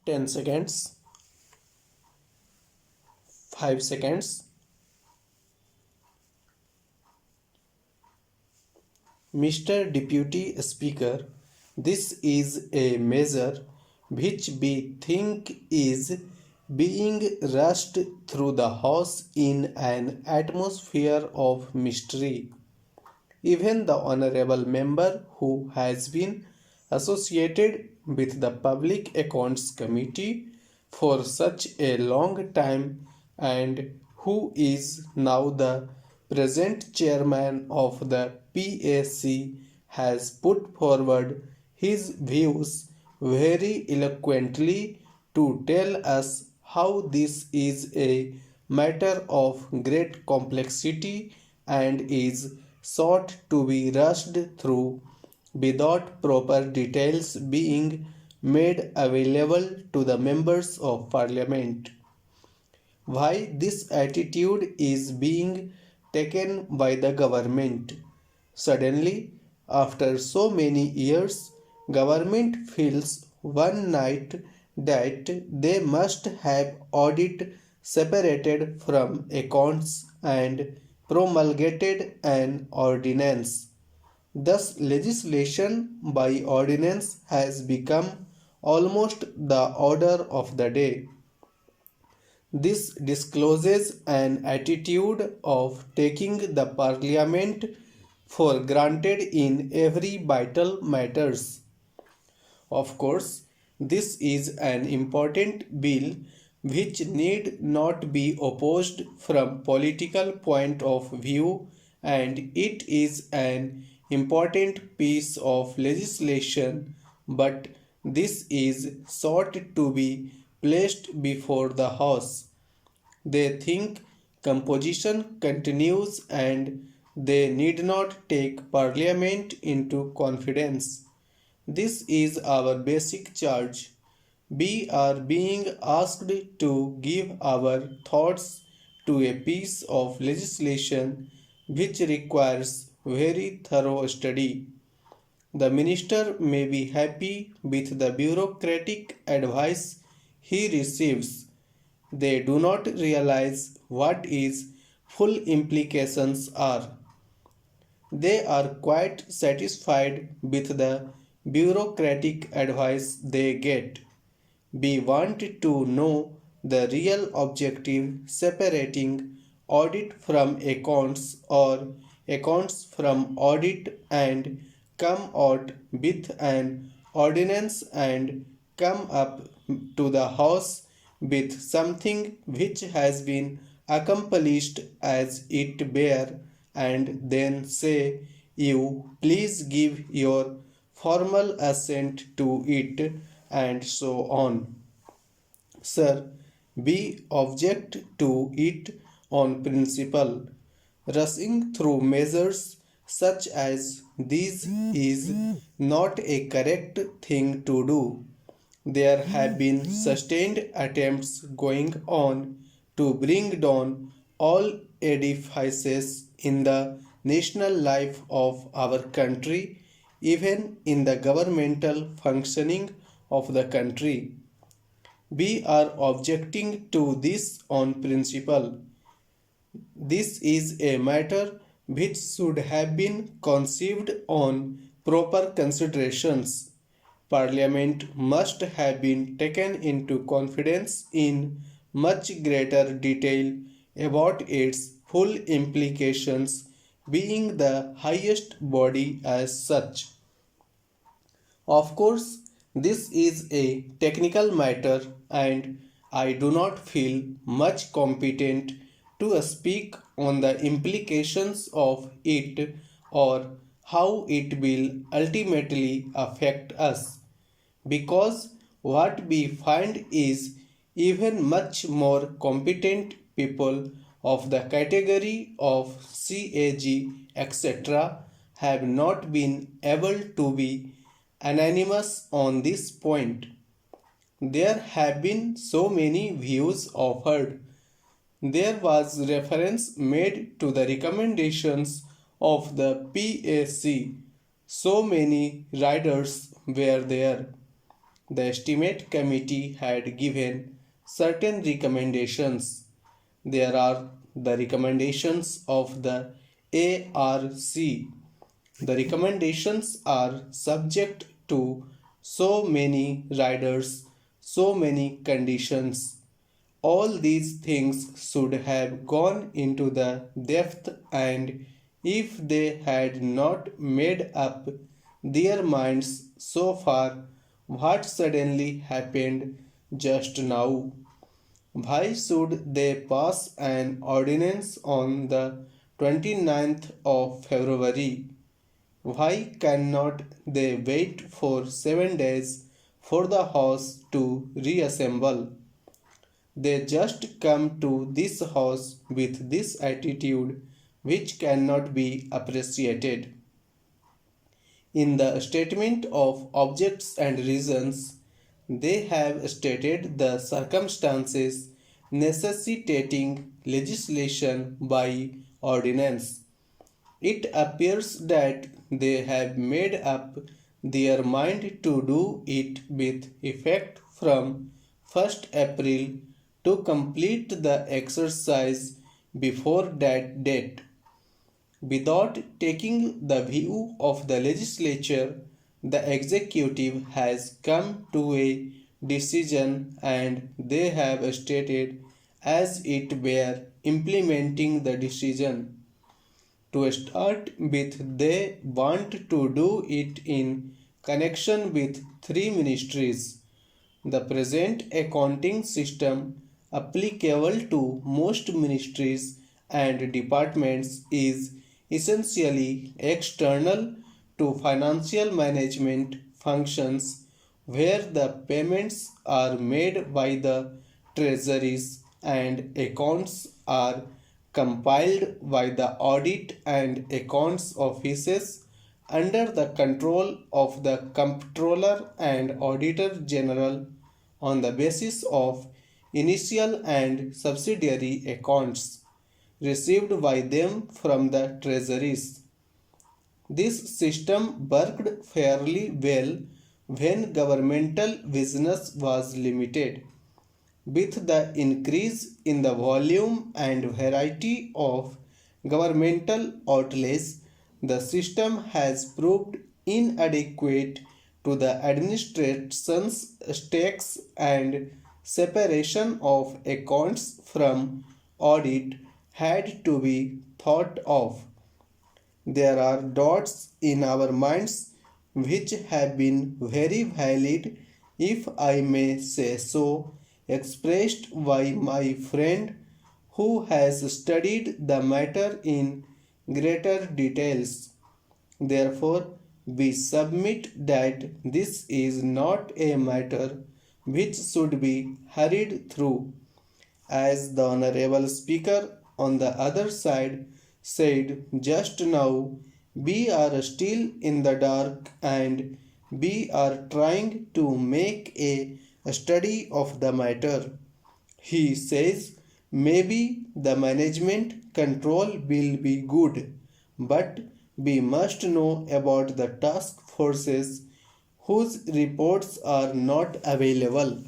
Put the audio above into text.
10 seconds, 5 seconds. Mr. Deputy Speaker, this is a measure which we think is being rushed through the House in an atmosphere of mystery. Even the honorable member who has been associated with the Public Accounts Committee for such a long time and who is now the present chairman of the PAC has put forward his views very eloquently to tell us how this is a matter of great complexity and is sought to be rushed through without proper details being made available to the members of parliament. Why this attitude is being taken by the government? Suddenly, after so many years, government feels one night that they must have audit separated from accounts and promulgated an ordinance. Thus, legislation by ordinance has become almost the order of the day. This discloses an attitude of taking the parliament for granted in every vital matters. Of course, this is an important bill which need not be opposed from political point of view, and it is an important piece of legislation, but this is sought to be placed before the House. They think composition continues and they need not take Parliament into confidence. This is our basic charge. We are being asked to give our thoughts to a piece of legislation which requires very thorough study. The minister may be happy with the bureaucratic advice he receives. They do not realize what its full implications are. They are quite satisfied with the bureaucratic advice they get. We want to know the real objective separating audit from accounts or accounts from audit and come out with an ordinance and come up to the House with something which has been accomplished as it bear and then say you please give your formal assent to it and so on. Sir, we object to it on principle. Rushing through measures such as these is not a correct thing to do. There have been sustained attempts going on to bring down all edifices in the national life of our country, even in the governmental functioning of the country. We are objecting to this on principle. This is a matter which should have been conceived on proper considerations. Parliament must have been taken into confidence in much greater detail about its full implications, being the highest body as such. Of course, this is a technical matter and I do not feel much competent to speak on the implications of it or how it will ultimately affect us, because what we find is even much more competent people of the category of CAG etc. have not been able to be unanimous on this point. There have been so many views offered. There was reference made to the recommendations of the PAC. So many riders were there. The estimate committee had given certain recommendations. There are the recommendations of the ARC. The recommendations are subject to so many riders, so many conditions. All these things should have gone into the depth, and if they had not made up their minds so far, what suddenly happened just now? Why should they pass an ordinance on the 29th of February? Why cannot they wait for 7 days for the house to reassemble? They just come to this house with this attitude which cannot be appreciated. In the statement of objects and reasons, they have stated the circumstances necessitating legislation by ordinance. It appears that they have made up their mind to do it with effect from 1st April to complete the exercise before that date. Without taking the view of the legislature, the executive has come to a decision and they have stated as it were implementing the decision. To start with, they want to do it in connection with three ministries. The present accounting system applicable to most ministries and departments is essentially external to financial management functions where the payments are made by the treasuries and accounts are compiled by the audit and accounts offices under the control of the comptroller and auditor general on the basis of initial and subsidiary accounts received by them from the treasuries. This system worked fairly well when governmental business was limited. With the increase in the volume and variety of governmental outlays, the system has proved inadequate to the administration's stakes, and separation of accounts from audit had to be thought of. There are doubts in our minds which have been very valid, if I may say so, expressed by my friend who has studied the matter in greater details. Therefore, we submit that this is not a matter which should be hurried through. As the Honorable Speaker on the other side said just now, we are still in the dark and we are trying to make a study of the matter. He says maybe the management control will be good, but we must know about the task forces whose reports are not available.